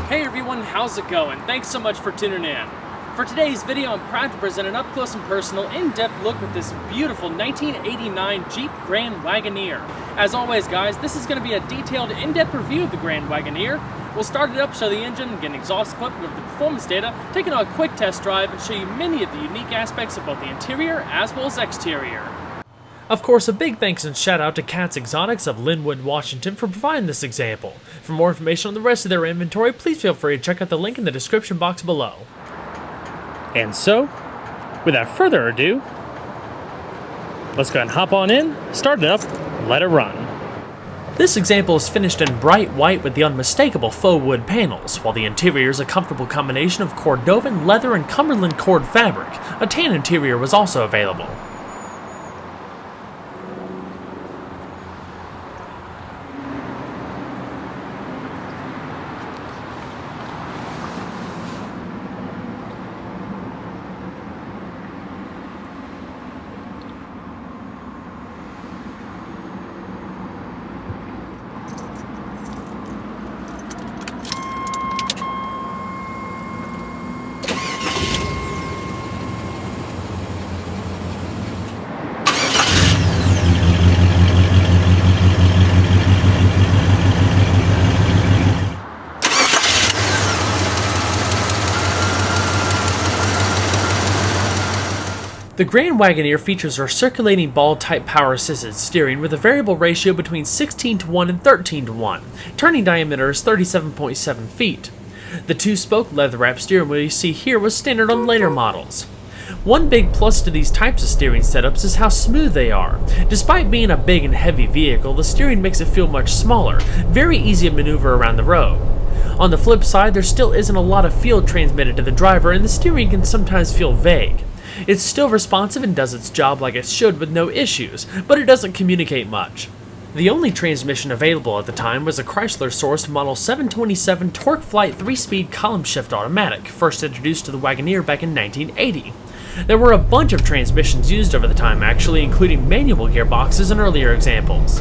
Hey everyone, how's it going? Thanks so much for tuning in. For today's video, I'm proud to present an up-close and personal, in-depth look with this beautiful 1989 Jeep Grand Wagoneer. As always guys, this is going to be a detailed, in-depth review of the Grand Wagoneer. We'll start it up, show the engine, get an exhaust clip with the performance data, take it on a quick test drive, and show you many of the unique aspects of both the interior as well as exterior. Of course, a big thanks and shout out to Cat's Exotics of Linwood, Washington for providing this example. For more information on the rest of their inventory, please feel free to check out the link in the description box below. And so, without further ado, let's go ahead and hop on in, start it up, let it run. This example is finished in bright white with the unmistakable faux wood panels, while the interior is a comfortable combination of Cordovan, leather, and Cumberland cord fabric. A tan interior was also available. The Grand Wagoneer features a circulating ball-type power-assisted steering with a variable ratio between 16:1 and 13:1. Turning diameter is 37.7 feet. The two-spoke leather-wrapped steering wheel you see here was standard on later models. One big plus to these types of steering setups is how smooth they are. Despite being a big and heavy vehicle, the steering makes it feel much smaller, very easy to maneuver around the road. On the flip side, there still isn't a lot of feel transmitted to the driver, and the steering can sometimes feel vague. It's still responsive and does its job like it should with no issues, but it doesn't communicate much. The only transmission available at the time was a Chrysler-sourced Model 727 TorqueFlite 3-speed column shift automatic, first introduced to the Wagoneer back in 1980. There were a bunch of transmissions used over the time actually, including manual gearboxes and earlier examples.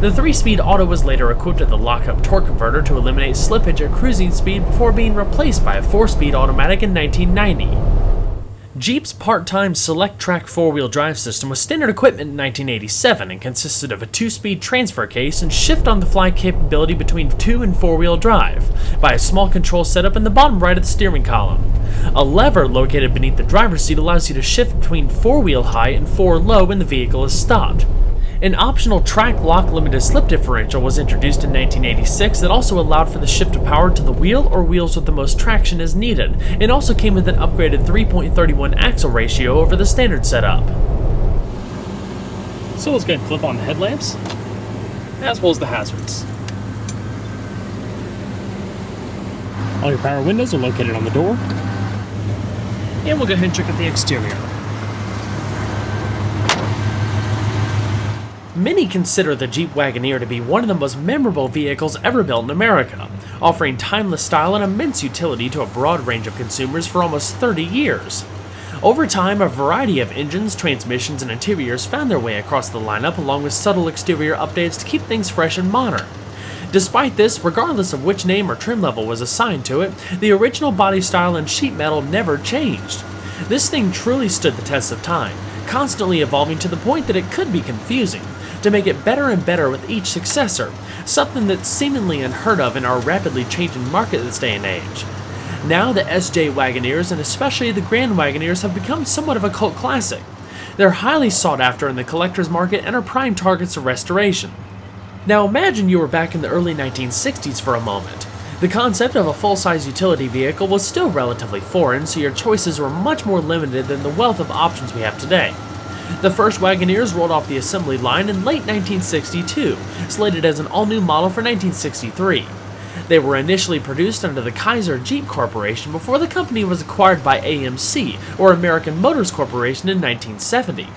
The 3-speed auto was later equipped with a lock-up torque converter to eliminate slippage at cruising speed before being replaced by a 4-speed automatic in 1990. Jeep's part-time select-track four-wheel drive system was standard equipment in 1987 and consisted of a 2-speed transfer case and shift-on-the-fly capability between 2- and 4-wheel drive, by a small control setup in the bottom right of the steering column. A lever located beneath the driver's seat allows you to shift between 4-wheel high and 4-low when the vehicle is stopped. An optional track lock limited slip differential was introduced in 1986 that also allowed for the shift of power to the wheel or wheels with the most traction as needed, and also came with an upgraded 3.31 axle ratio over the standard setup. So let's go ahead and flip on the headlamps, as well as the hazards. All your power windows are located on the door, and we'll go ahead and check out the exterior. Many consider the Jeep Wagoneer to be one of the most memorable vehicles ever built in America, offering timeless style and immense utility to a broad range of consumers for almost 30 years. Over time, a variety of engines, transmissions, and interiors found their way across the lineup along with subtle exterior updates to keep things fresh and modern. Despite this, regardless of which name or trim level was assigned to it, the original body style and sheet metal never changed. This thing truly stood the test of time, constantly evolving to the point that it could be confusing, to make it better and better with each successor, something that's seemingly unheard of in our rapidly changing market this day and age. Now the SJ Wagoneers and especially the Grand Wagoneers have become somewhat of a cult classic. They're highly sought after in the collector's market and are prime targets of restoration. Now imagine you were back in the early 1960s for a moment. The concept of a full-size utility vehicle was still relatively foreign, so your choices were much more limited than the wealth of options we have today. The first Wagoneers rolled off the assembly line in late 1962, slated as an all-new model for 1963. They were initially produced under the Kaiser Jeep Corporation before the company was acquired by AMC, or American Motors Corporation, in 1970.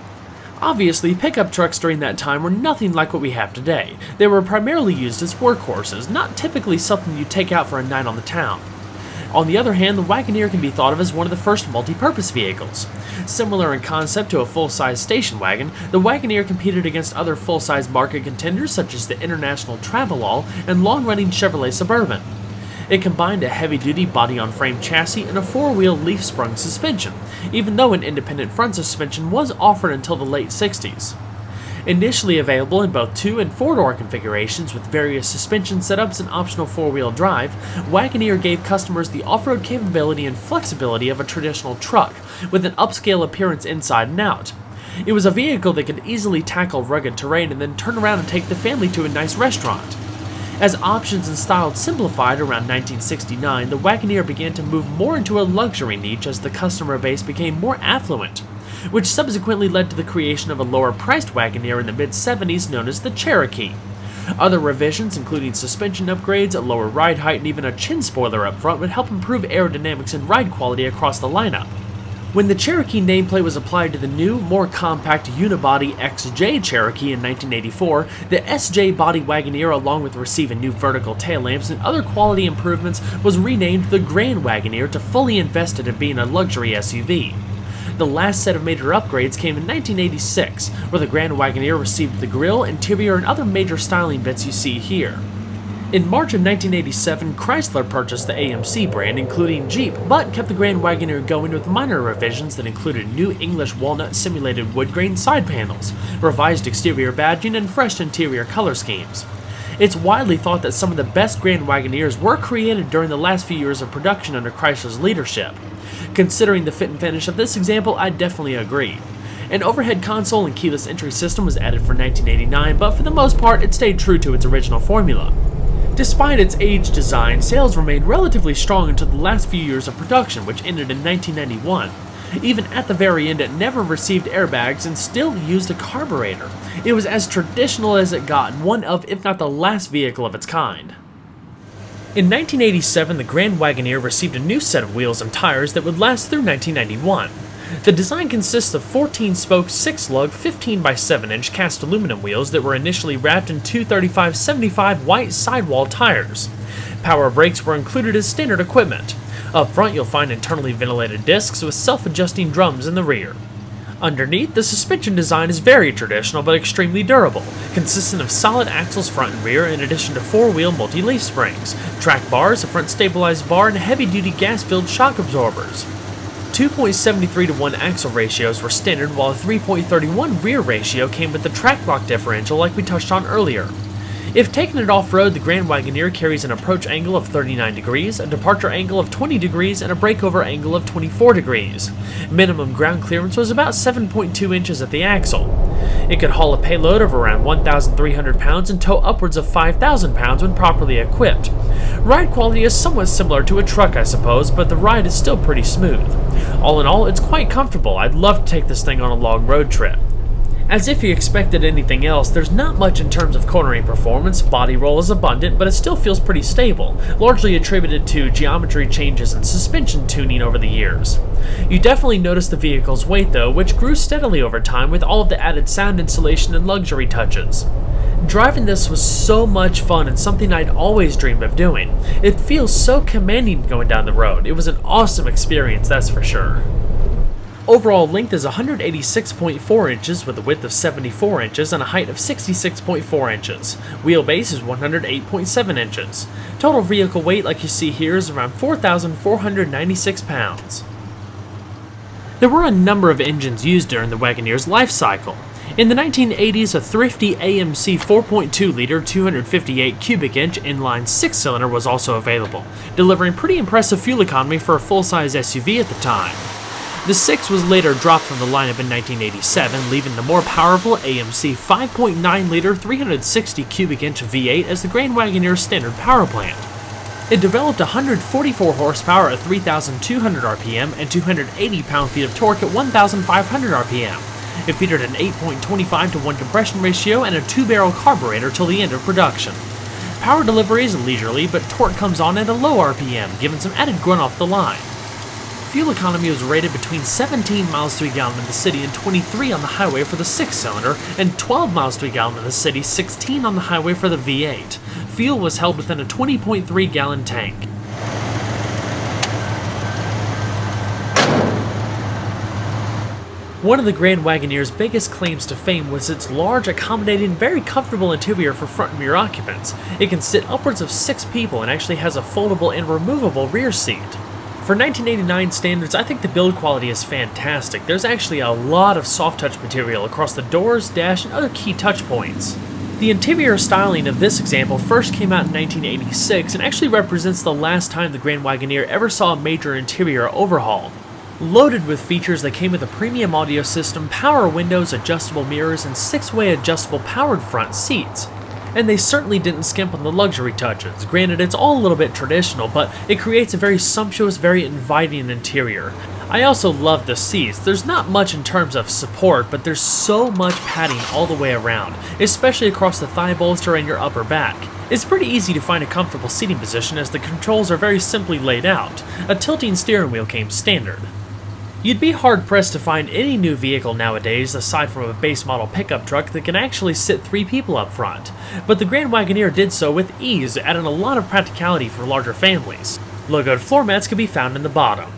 Obviously, pickup trucks during that time were nothing like what we have today. They were primarily used as workhorses, not typically something you take out for a night on the town. On the other hand, the Wagoneer can be thought of as one of the first multi-purpose vehicles. Similar in concept to a full-size station wagon, the Wagoneer competed against other full-size market contenders such as the International Travelall and long-running Chevrolet Suburban. It combined a heavy-duty body-on-frame chassis and a four-wheel leaf-sprung suspension, even though an independent front suspension was offered until the late 60s. Initially available in both 2- and 4-door configurations with various suspension setups and optional 4-wheel drive, Wagoneer gave customers the off-road capability and flexibility of a traditional truck, with an upscale appearance inside and out. It was a vehicle that could easily tackle rugged terrain and then turn around and take the family to a nice restaurant. As options and style simplified around 1969, the Wagoneer began to move more into a luxury niche as the customer base became more affluent, which subsequently led to the creation of a lower-priced Wagoneer in the mid-70s known as the Cherokee. Other revisions, including suspension upgrades, a lower ride height, and even a chin spoiler up front, would help improve aerodynamics and ride quality across the lineup. When the Cherokee nameplate was applied to the new, more compact unibody XJ Cherokee in 1984, the SJ body Wagoneer, along with receiving new vertical tail lamps and other quality improvements, was renamed the Grand Wagoneer to fully invest it in being a luxury SUV. The last set of major upgrades came in 1986, where the Grand Wagoneer received the grille, interior, and other major styling bits you see here. In March of 1987, Chrysler purchased the AMC brand, including Jeep, but kept the Grand Wagoneer going with minor revisions that included new English walnut simulated wood grain side panels, revised exterior badging, and fresh interior color schemes. It's widely thought that some of the best Grand Wagoneers were created during the last few years of production under Chrysler's leadership. Considering the fit and finish of this example, I definitely agree. An overhead console and keyless entry system was added for 1989, but for the most part it stayed true to its original formula. Despite its aged design, sales remained relatively strong until the last few years of production, which ended in 1991. Even at the very end, it never received airbags and still used a carburetor. It was as traditional as it got, and one of, if not the last vehicle of its kind. In 1987, the Grand Wagoneer received a new set of wheels and tires that would last through 1991. The design consists of 14-spoke, 6-lug, 15x7-inch cast aluminum wheels that were initially wrapped in two 35/75 white sidewall tires. Power brakes were included as standard equipment. Up front, you'll find internally ventilated discs with self-adjusting drums in the rear. Underneath, the suspension design is very traditional but extremely durable, consisting of solid axles front and rear in addition to 4-wheel multi-leaf springs, track bars, a front stabilized bar, and heavy-duty gas-filled shock absorbers. 2.73 to 1 axle ratios were standard, while a 3.31 rear ratio came with the track lock differential like we touched on earlier. If taking it off-road, the Grand Wagoneer carries an approach angle of 39 degrees, a departure angle of 20 degrees, and a breakover angle of 24 degrees. Minimum ground clearance was about 7.2 inches at the axle. It could haul a payload of around 1,300 pounds and tow upwards of 5,000 pounds when properly equipped. Ride quality is somewhat similar to a truck, I suppose, but the ride is still pretty smooth. All in all, it's quite comfortable. I'd love to take this thing on a long road trip. As if you expected anything else, there's not much in terms of cornering performance. Body roll is abundant, but it still feels pretty stable, largely attributed to geometry changes and suspension tuning over the years. You definitely notice the vehicle's weight though, which grew steadily over time with all of the added sound insulation and luxury touches. Driving this was so much fun and something I'd always dreamed of doing. It feels so commanding going down the road. It was an awesome experience, that's for sure. Overall length is 186.4 inches with a width of 74 inches and a height of 66.4 inches. Wheelbase is 108.7 inches. Total vehicle weight, like you see here, is around 4,496 pounds. There were a number of engines used during the Wagoneer's life cycle. In the 1980s, a thrifty AMC 4.2-liter 258 cubic inch inline 6-cylinder was also available, delivering pretty impressive fuel economy for a full-size SUV at the time. The 6 was later dropped from the lineup in 1987, leaving the more powerful AMC 5.9-liter 360 cubic inch V8 as the Grand Wagoneer's standard power plant. It developed 144 horsepower at 3,200 RPM and 280 pound-feet of torque at 1,500 RPM. It featured an 8.25 to 1 compression ratio and a 2-barrel carburetor till the end of production. Power delivery is leisurely, but torque comes on at a low RPM, giving some added grunt off the line. Fuel economy was rated between 17 miles to a gallon in the city and 23 on the highway for the 6-cylinder, and 12 miles to a gallon in the city, 16 on the highway for the V8. Fuel was held within a 20.3 gallon tank. One of the Grand Wagoneer's biggest claims to fame was its large, accommodating, very comfortable interior for front and rear occupants. It can sit upwards of 6 people and actually has a foldable and removable rear seat. For 1989 standards, I think the build quality is fantastic. There's actually a lot of soft touch material across the doors, dash, and other key touch points. The interior styling of this example first came out in 1986 and actually represents the last time the Grand Wagoneer ever saw a major interior overhaul. Loaded with features that came with a premium audio system, power windows, adjustable mirrors, and 6-way adjustable powered front seats. And they certainly didn't skimp on the luxury touches. Granted, it's all a little bit traditional, but it creates a very sumptuous, very inviting interior. I also love the seats. There's not much in terms of support, but there's so much padding all the way around, especially across the thigh bolster and your upper back. It's pretty easy to find a comfortable seating position as the controls are very simply laid out. A tilting steering wheel came standard. You'd be hard-pressed to find any new vehicle nowadays, aside from a base model pickup truck, that can actually sit 3 people up front. But the Grand Wagoneer did so with ease, adding a lot of practicality for larger families. Logoed floor mats could be found in the bottom.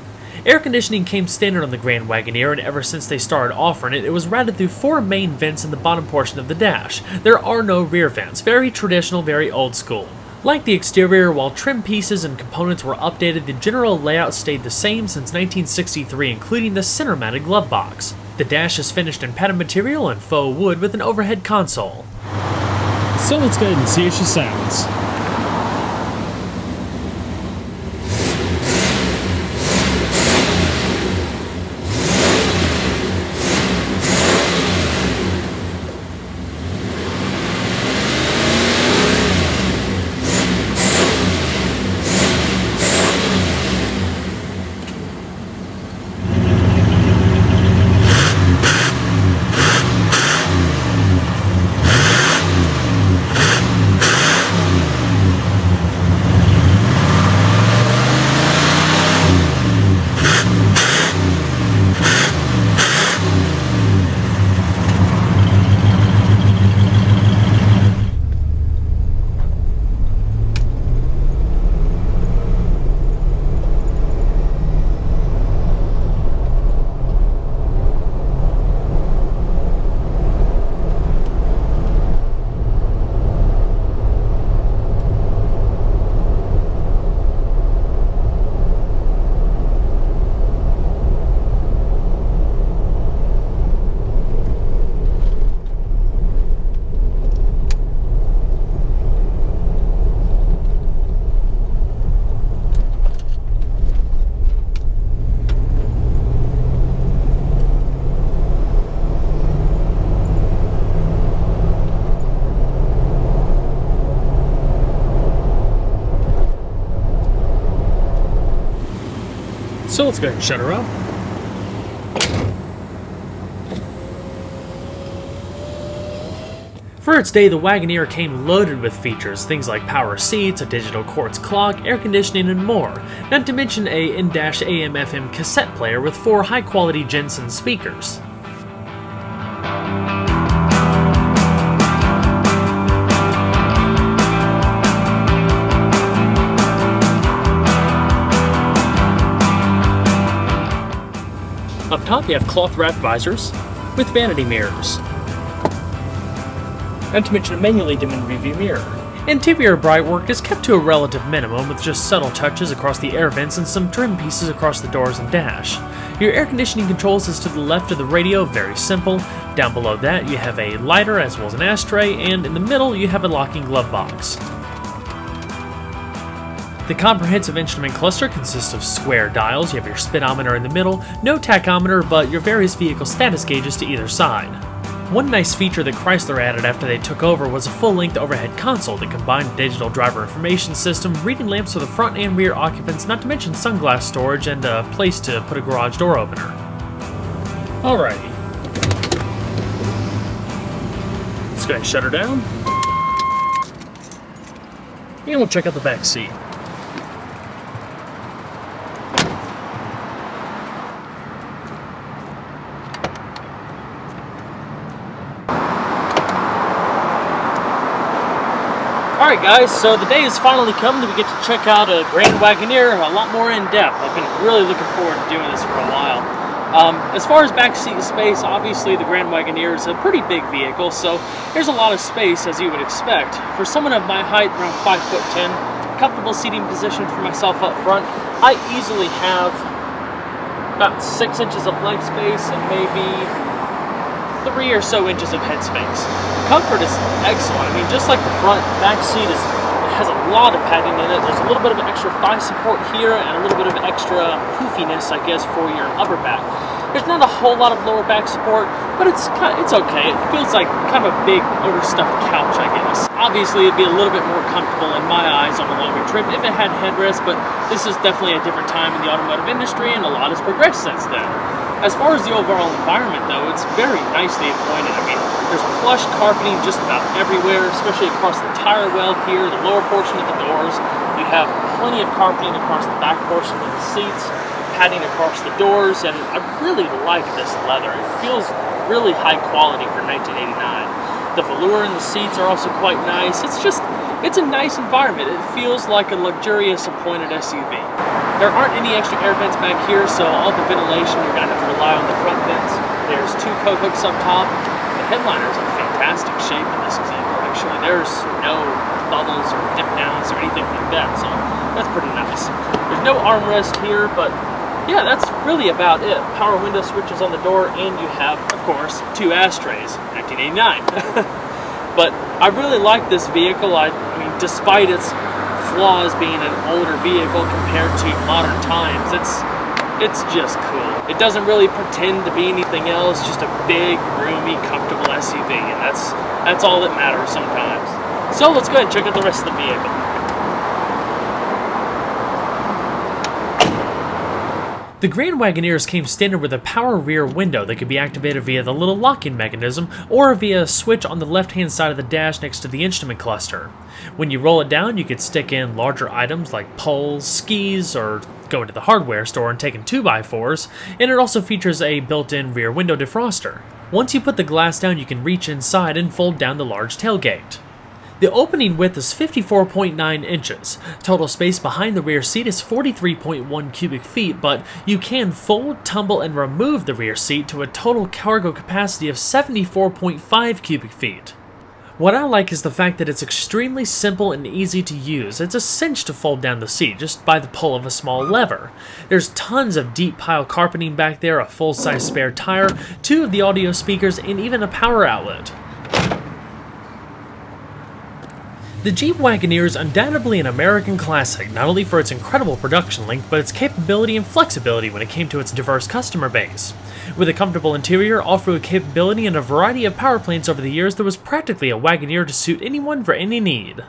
Air conditioning came standard on the Grand Wagoneer, and ever since they started offering it, it was routed through 4 main vents in the bottom portion of the dash. There are no rear vents. Very traditional, very old school. Like the exterior, while trim pieces and components were updated, the general layout stayed the same since 1963, including the center-mounted glove box. The dash is finished in padded material and faux wood with an overhead console. So let's go ahead and see how she sounds. So let's go ahead and shut her up. For its day, the Wagoneer came loaded with features, things like power seats, a digital quartz clock, air conditioning, and more, not to mention a in-dash AM/FM cassette player with 4 high-quality Jensen speakers. Up top, you have cloth-wrapped visors with vanity mirrors, not to mention a manually dimming rearview mirror. Interior bright work is kept to a relative minimum with just subtle touches across the air vents and some trim pieces across the doors and dash. Your air conditioning controls is to the left of the radio, very simple. Down below that you have a lighter as well as an ashtray, and in the middle you have a locking glove box. The comprehensive instrument cluster consists of square dials. You have your speedometer in the middle, no tachometer, but your various vehicle status gauges to either side. One nice feature that Chrysler added after they took over was a full-length overhead console that combined a digital driver information system, reading lamps for the front and rear occupants, not to mention sunglass storage and a place to put a garage door opener. Alrighty. Let's go ahead and shut her down. And we'll check out the back seat. Alright guys, so the day has finally come that we get to check out a Grand Wagoneer a lot more in depth. I've been really looking forward to doing this for a while. As far as backseat space, obviously the Grand Wagoneer is a pretty big vehicle, so there's a lot of space as you would expect. For someone of my height, around 5'10", comfortable seating position for myself up front, I easily have about 6 inches of leg space and maybe 3 or so inches of head space. Comfort is excellent. I mean, just like the front, back seat has a lot of padding in it. There's a little bit of extra thigh support here and a little bit of extra poofiness, I guess, for your upper back. There's not a whole lot of lower back support, but it's okay. It feels like kind of a big, overstuffed couch, I guess. Obviously, it'd be a little bit more comfortable in my eyes on a longer trip if it had headrest, but this is definitely a different time in the automotive industry, and a lot has progressed since then. As far as the overall environment, though, it's very nicely appointed. I mean, there's plush carpeting just about everywhere, especially across the tire well here, the lower portion of the doors. You have plenty of carpeting across the back portion of the seats, padding across the doors, and I really like this leather. It feels really high quality for 1989. The velour in the seats are also quite nice. It's a nice environment. It feels like a luxurious appointed SUV. There aren't any extra air vents back here, so all the ventilation, you're going to have to rely on the front vents. There's 2 coat hooks up top. The headliner's in fantastic shape in this example, actually. There's no bubbles or dip downs or anything like that, so that's pretty nice. There's no armrest here, but yeah, that's really about it. Power window switches on the door, and you have, of course, 2 ashtrays, 1989. But I really like this vehicle. I mean, despite its flaws being an older vehicle compared to modern times, it's just cool. It doesn't really pretend to be anything else, just a big, roomy, comfortable SUV, and that's all that matters sometimes. So let's go ahead and check out the rest of the vehicle. The Grand Wagoneers came standard with a power rear window that could be activated via the little locking mechanism or via a switch on the left-hand side of the dash next to the instrument cluster. When you roll it down, you could stick in larger items like poles, skis, or go into the hardware store and take in 2x4s, and it also features a built-in rear window defroster. Once you put the glass down, you can reach inside and fold down the large tailgate. The opening width is 54.9 inches. Total space behind the rear seat is 43.1 cubic feet, but you can fold, tumble, and remove the rear seat to a total cargo capacity of 74.5 cubic feet. What I like is the fact that it's extremely simple and easy to use. It's a cinch to fold down the seat just by the pull of a small lever. There's tons of deep pile carpeting back there, a full-size spare tire, 2 of the audio speakers, and even a power outlet. The Jeep Wagoneer is undoubtedly an American classic, not only for its incredible production length, but its capability and flexibility when it came to its diverse customer base. With a comfortable interior, off-road capability, and a variety of power plants over the years, there was practically a Wagoneer to suit anyone for any need.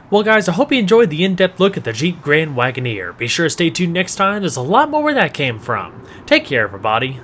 Well guys, I hope you enjoyed the in-depth look at the Jeep Grand Wagoneer. Be sure to stay tuned next time, there's a lot more where that came from. Take care everybody.